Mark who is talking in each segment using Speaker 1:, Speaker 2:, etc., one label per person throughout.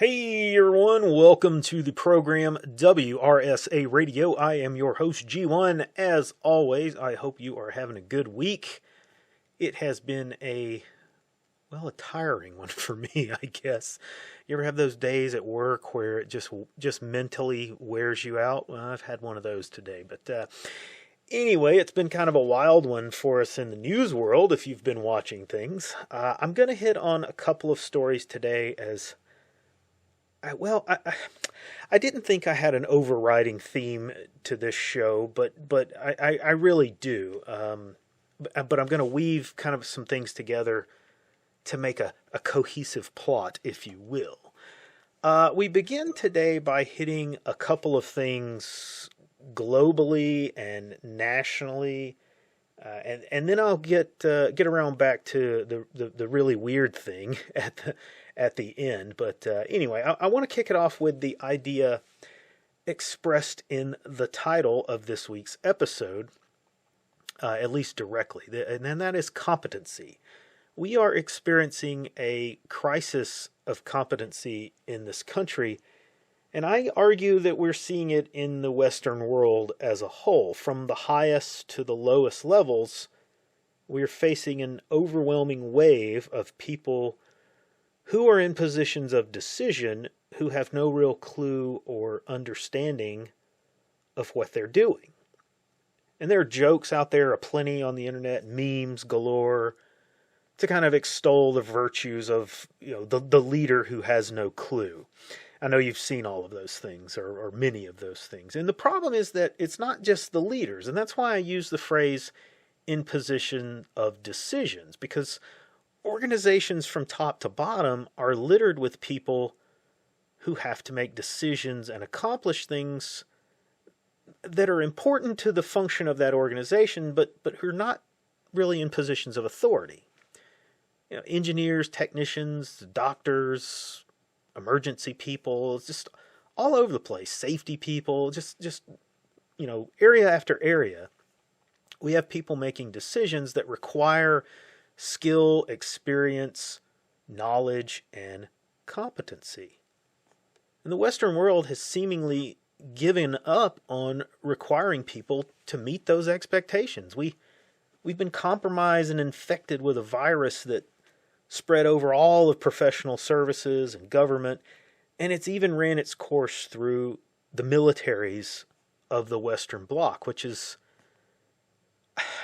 Speaker 1: Hey everyone, welcome to the program WRSA Radio. I am your host G1. As always, I hope you are having a good week. It has been a tiring one for me, I guess. You ever have those days at work where it just mentally wears you out? Well, I've had one of those today, but anyway, it's been kind of a wild one for us in the news world if you've been watching things. I'm going to hit on a couple of stories today as I didn't think I had an overriding theme to this show, but I really do. But I'm going to weave kind of some things together to make a cohesive plot, if you will. We begin today by hitting a couple of things globally and nationally, and then I'll get around back to the really weird thing at the end. But anyway, I want to kick it off with the idea expressed in the title of this week's episode, at least directly, and then that is competency. We are experiencing a crisis of competency in this country, and I argue that we're seeing it in the Western world as a whole. From the highest to the lowest levels, we're facing an overwhelming wave of people who are in positions of decision who have no real clue or understanding of what they're doing. And there are jokes out there aplenty on the internet, memes galore, to kind of extol the virtues of the leader who has no clue. I know you've seen all of those things, or many of those things. And the problem is that it's not just the leaders, and that's why I use the phrase in position of decisions, because organizations from top to bottom are littered with people who have to make decisions and accomplish things that are important to the function of that organization, but who are not really in positions of authority. Engineers, technicians, doctors, emergency people, just all over the place, safety people, just area after area. We have people making decisions that require skill, experience, knowledge, and competency. And the Western world has seemingly given up on requiring people to meet those expectations. We've been compromised and infected with a virus that spread over all of professional services and government, and it's even ran its course through the militaries of the Western Bloc, which is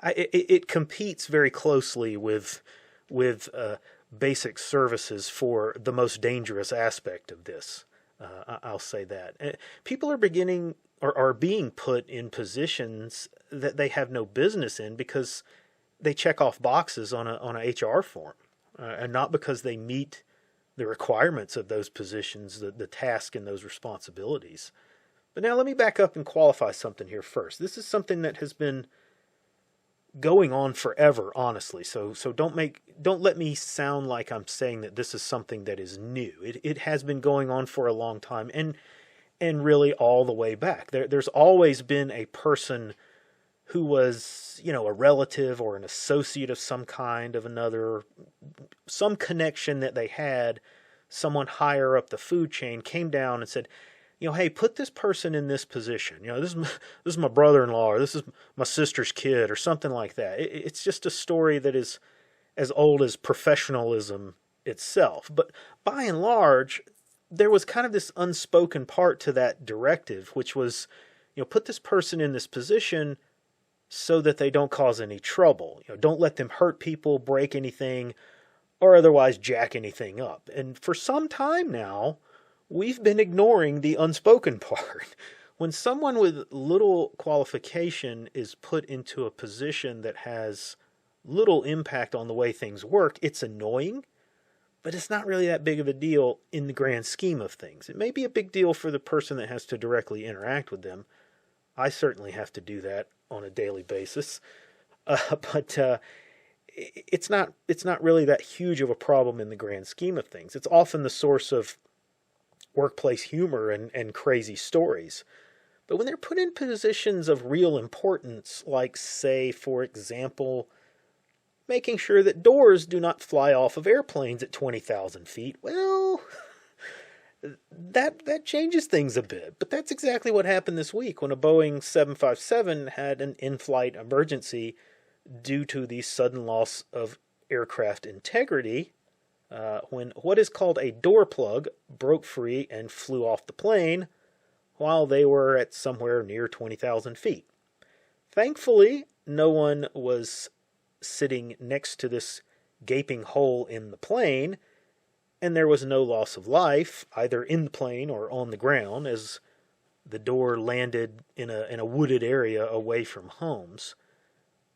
Speaker 1: it competes very closely with basic services for the most dangerous aspect of this. I'll say that. People are being put in positions that they have no business in because they check off boxes on a HR form, and not because they meet the requirements of those positions, the task and those responsibilities. But now let me back up and qualify something here first. This is something that has been going on forever, honestly. So don't let me sound like I'm saying that this is something that is new. It has been going on for a long time, and really all the way back. There's always been a person who was, a relative or an associate of some kind of another, some connection that they had, someone higher up the food chain came down and said, hey, put this person in this position. This is my brother-in-law, or this is my sister's kid, or something like that. It's just a story that is as old as professionalism itself. But by and large, there was kind of this unspoken part to that directive, which was, put this person in this position so that they don't cause any trouble. Don't let them hurt people, break anything, or otherwise jack anything up. And for some time now, we've been ignoring the unspoken part. When someone with little qualification is put into a position that has little impact on the way things work, it's annoying, but it's not really that big of a deal in the grand scheme of things. It may be a big deal for the person that has to directly interact with them. I certainly have to do that on a daily basis, but it's not really that huge of a problem in the grand scheme of things. It's often the source of workplace humor and crazy stories. But when they're put in positions of real importance, like, say, for example, making sure that doors do not fly off of airplanes at 20,000 feet, well, that changes things a bit. But that's exactly what happened this week when a Boeing 757 had an in-flight emergency due to the sudden loss of aircraft integrity when what is called a door plug broke free and flew off the plane while they were at somewhere near 20,000 feet. Thankfully, no one was sitting next to this gaping hole in the plane, and there was no loss of life, either in the plane or on the ground, as the door landed in a wooded area away from homes.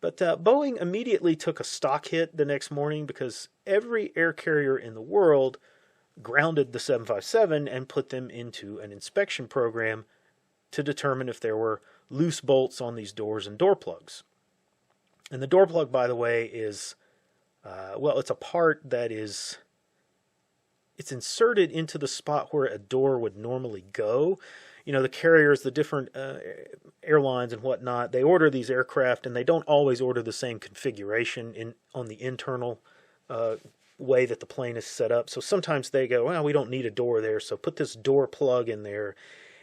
Speaker 1: But Boeing immediately took a stock hit the next morning because every air carrier in the world grounded the 757 and put them into an inspection program to determine if there were loose bolts on these doors and door plugs. And the door plug, by the way, is, it's a part that it's inserted into the spot where a door would normally go. The carriers, the different airlines and whatnot, they order these aircraft and they don't always order the same configuration on the internal way that the plane is set up. So sometimes they go, well, we don't need a door there, so put this door plug in there.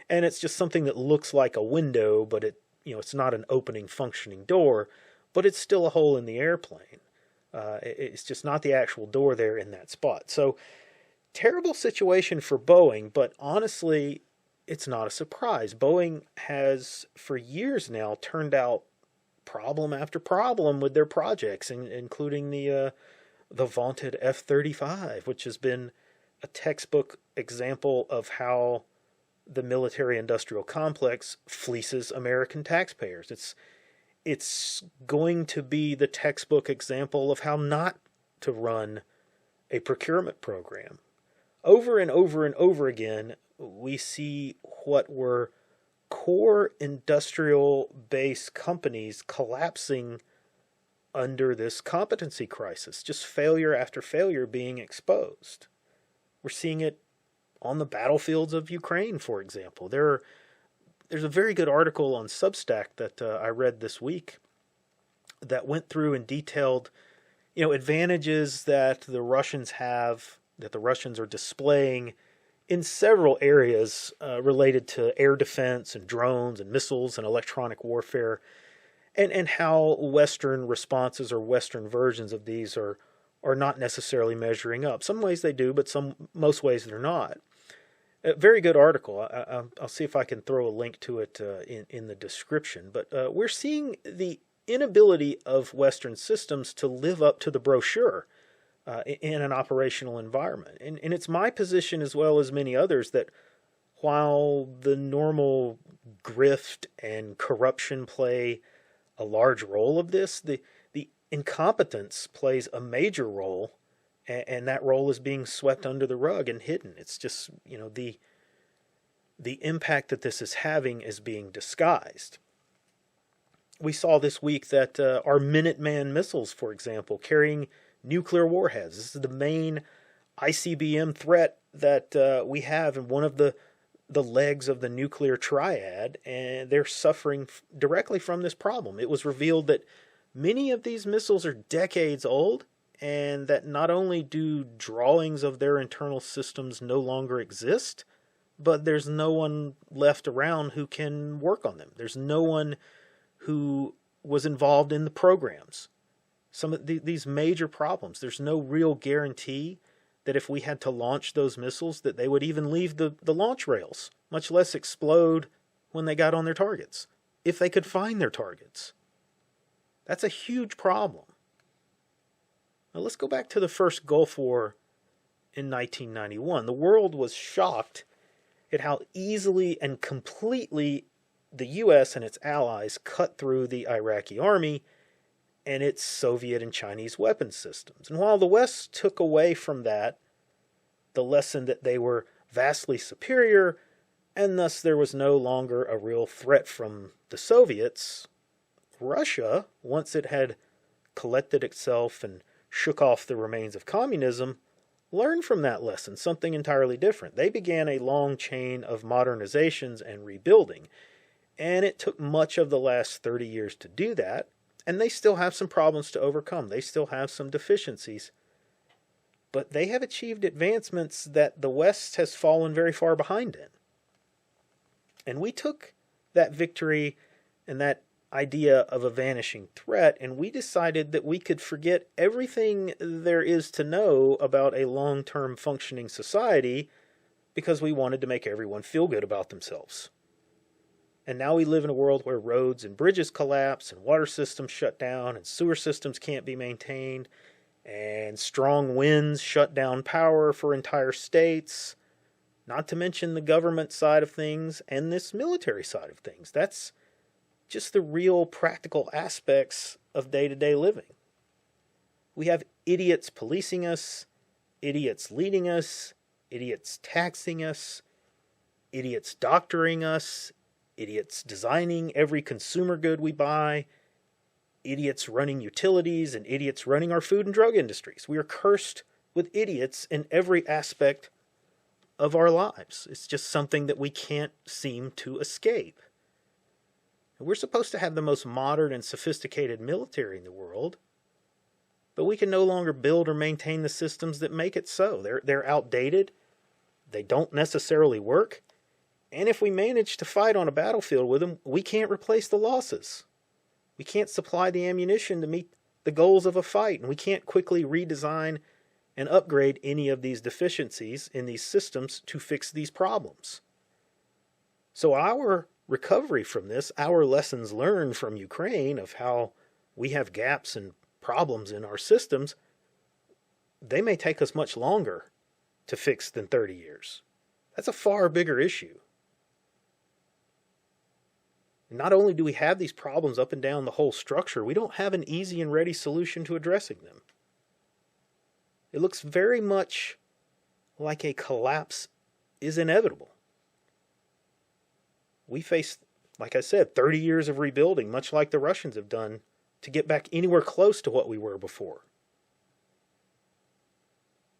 Speaker 1: And it's just something that looks like a window, but it's not an opening functioning door, but it's still a hole in the airplane. It's just not the actual door there in that spot. So terrible situation for Boeing, but honestly, it's not a surprise. Boeing has, for years now, turned out problem after problem with their projects, including the vaunted F-35, which has been a textbook example of how the military-industrial complex fleeces American taxpayers. It's going to be the textbook example of how not to run a procurement program. Over and over and over again, we see what were core industrial-based companies collapsing under this competency crisis, just failure after failure being exposed. We're seeing it on the battlefields of Ukraine, for example. There's a very good article on Substack that I read this week that went through and detailed, advantages that the Russians have, that the Russians are displaying in several areas related to air defense and drones and missiles and electronic warfare, and how Western responses or Western versions of these are not necessarily measuring up. Some ways they do, but most ways they're not. A very good article. I'll see if I can throw a link to it in the description. But we're seeing the inability of Western systems to live up to the brochure in an operational environment. And it's my position, as well as many others, that while the normal grift and corruption play a large role of this, the incompetence plays a major role, and that role is being swept under the rug and hidden. It's just, the impact that this is having is being disguised. We saw this week that our Minuteman missiles, for example, carrying nuclear warheads. This is the main ICBM threat that we have in one of the legs of the nuclear triad, and they're suffering directly from this problem. It was revealed that many of these missiles are decades old, and that not only do drawings of their internal systems no longer exist, but there's no one left around who can work on them. There's no one who was involved in the programs. Some of these major problems, there's no real guarantee that if we had to launch those missiles, that they would even leave the launch rails, much less explode when they got on their targets, if they could find their targets. That's a huge problem. Now let's go back to the first Gulf War in 1991. The world was shocked at how easily and completely the U.S. and its allies cut through the Iraqi army and its Soviet and Chinese weapons systems. And while the West took away from that the lesson that they were vastly superior, and thus there was no longer a real threat from the Soviets, Russia, once it had collected itself and shook off the remains of communism, learned from that lesson something entirely different. They began a long chain of modernizations and rebuilding, and it took much of the last 30 years to do that, and they still have some problems to overcome. They still have some deficiencies. but they have achieved advancements that the West has fallen very far behind in. And we took that victory and that idea of a vanishing threat, and we decided that we could forget everything there is to know about a long-term functioning society because we wanted to make everyone feel good about themselves. And now we live in a world where roads and bridges collapse, and water systems shut down, and sewer systems can't be maintained, and strong winds shut down power for entire states, not to mention the government side of things and this military side of things. That's just the real practical aspects of day-to-day living. We have idiots policing us, idiots leading us, idiots taxing us, idiots doctoring us, idiots designing every consumer good we buy, idiots running utilities, and idiots running our food and drug industries. We are cursed with idiots in every aspect of our lives. It's just something that we can't seem to escape. We're supposed to have the most modern and sophisticated military in the world, but we can no longer build or maintain the systems that make it so. They're outdated, they don't necessarily work, and if we manage to fight on a battlefield with them, we can't replace the losses. We can't supply the ammunition to meet the goals of a fight, and we can't quickly redesign and upgrade any of these deficiencies in these systems to fix these problems. So our recovery from this, our lessons learned from Ukraine of how we have gaps and problems in our systems, they may take us much longer to fix than 30 years. That's a far bigger issue. Not only do we have these problems up and down the whole structure, we don't have an easy and ready solution to addressing them. It looks very much like a collapse is inevitable. We face, like I said, 30 years of rebuilding, much like the Russians have done, to get back anywhere close to what we were before.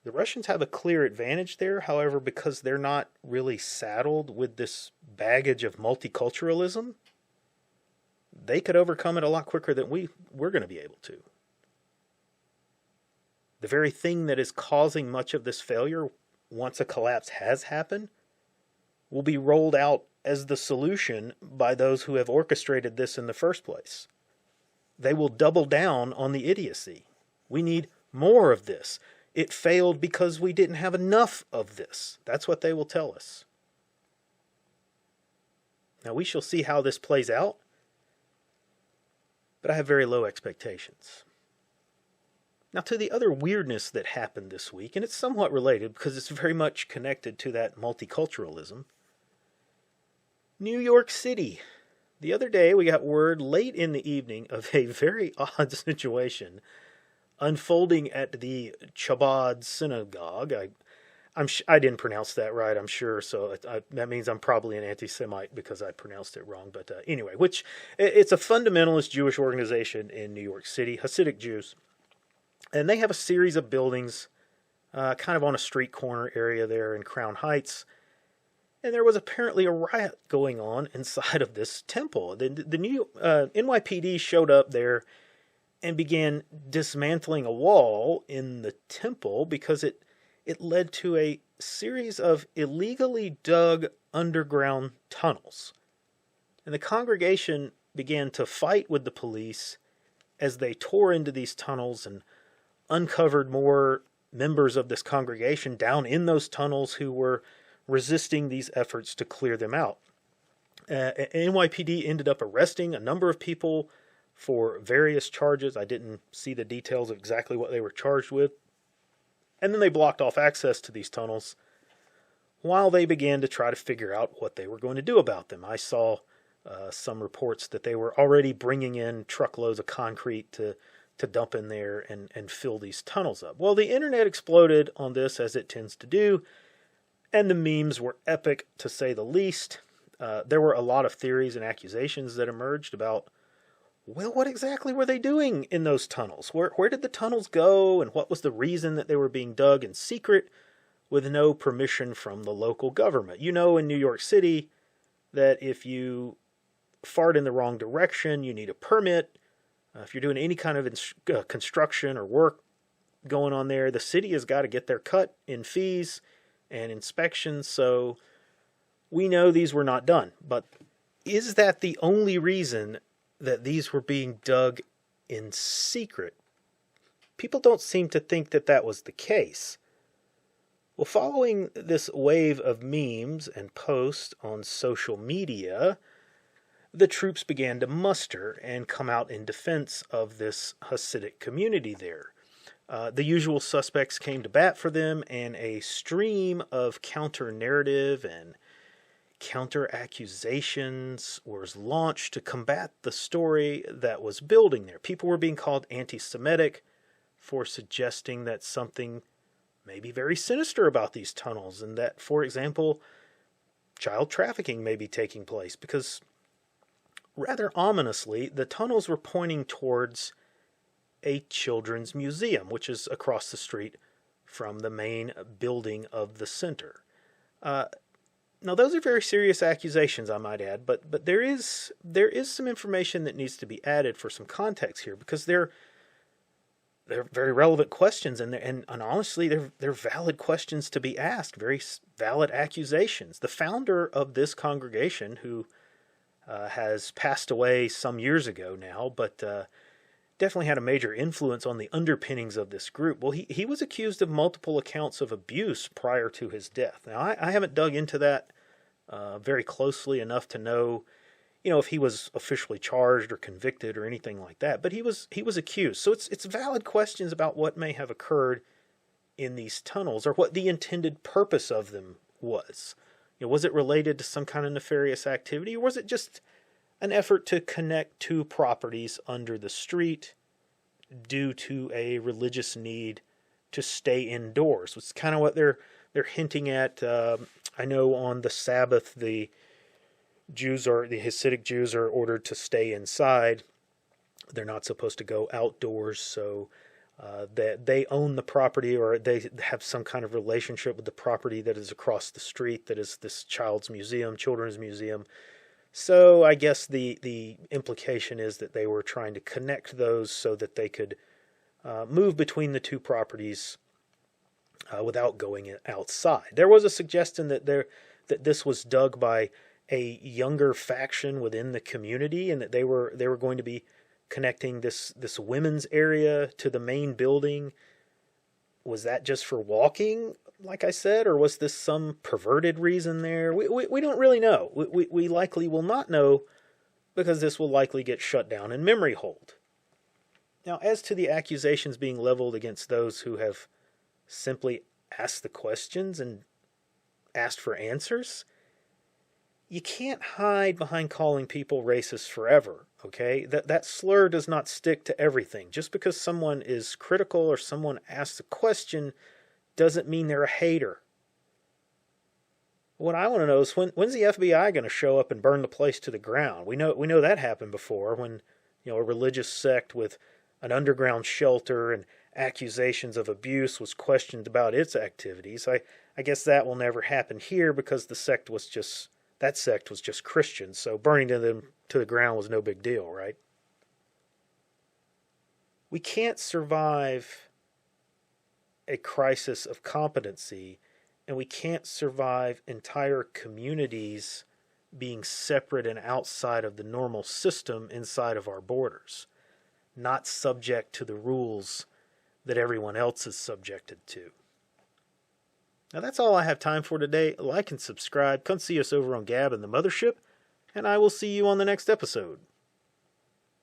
Speaker 1: The Russians have a clear advantage there, however, because they're not really saddled with this baggage of multiculturalism. They could overcome it a lot quicker than we're going to be able to. The very thing that is causing much of this failure, once a collapse has happened, will be rolled out as the solution by those who have orchestrated this in the first place. They will double down on the idiocy. We need more of this. It failed because we didn't have enough of this. That's what they will tell us. Now we shall see how this plays out, but I have very low expectations. Now to the other weirdness that happened this week, and it's somewhat related because it's very much connected to that multiculturalism. New York City. The other day we got word late in the evening of a very odd situation unfolding at the Chabad synagogue. I didn't pronounce that right, I'm sure, so that means I'm probably an anti-Semite because I pronounced it wrong. But anyway, it's a fundamentalist Jewish organization in New York City, Hasidic Jews. And they have a series of buildings kind of on a street corner area there in Crown Heights. And there was apparently a riot going on inside of this temple. The new NYPD showed up there and began dismantling a wall in the temple because it led to a series of illegally dug underground tunnels. And the congregation began to fight with the police as they tore into these tunnels and uncovered more members of this congregation down in those tunnels who were resisting these efforts to clear them out. NYPD ended up arresting a number of people for various charges. I didn't see the details of exactly what they were charged with. And then they blocked off access to these tunnels while they began to try to figure out what they were going to do about them. I saw some reports that they were already bringing in truckloads of concrete to dump in there and fill these tunnels up. Well, the internet exploded on this, as it tends to do, and the memes were epic, to say the least. There were a lot of theories and accusations that emerged about, well, what exactly were they doing in those tunnels? Where did the tunnels go, and what was the reason that they were being dug in secret with no permission from the local government? You know, in New York City, that if you fart in the wrong direction, you need a permit. If you're doing any kind of construction or work going on there. The city has got to get their cut in fees and inspections, so we know these were not done. But is that the only reason that these were being dug in secret? People don't seem to think that that was the case. Well, following this wave of memes and posts on social media, the troops began to muster and come out in defense of this Hasidic community there. The usual suspects came to bat for them, and a stream of counter-narrative and counter-accusations was launched to combat the story that was building there. People were being called anti-Semitic for suggesting that something may be very sinister about these tunnels, and that, for example, child trafficking may be taking place, because rather ominously, the tunnels were pointing towards a children's museum, which is across the street from the main building of the center. Now, those are very serious accusations, I might add, but there is some information that needs to be added for some context here, because they're very relevant questions, and honestly, they're valid questions to be asked, very valid accusations. The founder of this congregation, who has passed away some years ago now, but definitely had a major influence on the underpinnings of this group. Well, he was accused of multiple accounts of abuse prior to his death. Now, I haven't dug into that very closely enough to know, if he was officially charged or convicted or anything like that. But he was accused. So it's valid questions about what may have occurred in these tunnels, or what the intended purpose of them was. Was it related to some kind of nefarious activity, or was it just an effort to connect two properties under the street due to a religious need to stay indoors? It's kind of what they're hinting at. I know on the Sabbath, the Hasidic Jews are ordered to stay inside. They're not supposed to go outdoors, so that they own the property, or they have some kind of relationship with the property that is across the street, that is this children's museum. So I guess the implication is that they were trying to connect those so that they could move between the two properties without going outside. There was a suggestion that this was dug by a younger faction within the community, and that they were going to be connecting this women's area to the main building. Was that just for walking, like I said, or was this some perverted reason there? We don't really know. We likely will not know, because this will likely get shut down in memory hold. Now, as to the accusations being leveled against those who have simply asked the questions and asked for answers, you can't hide behind calling people racist forever, okay? That slur does not stick to everything. Just because someone is critical or someone asks a question doesn't mean they're a hater. What I want to know is, when's the FBI going to show up and burn the place to the ground? We know that happened before, when a religious sect with an underground shelter and accusations of abuse was questioned about its activities. I guess that will never happen here, because that sect was just Christian, so burning them to the ground was no big deal, right? We can't survive a crisis of competency, and we can't survive entire communities being separate and outside of the normal system inside of our borders, not subject to the rules that everyone else is subjected to. Now, that's all I have time for today. Like and subscribe. Come see us over on Gab and the Mothership, and I will see you on the next episode.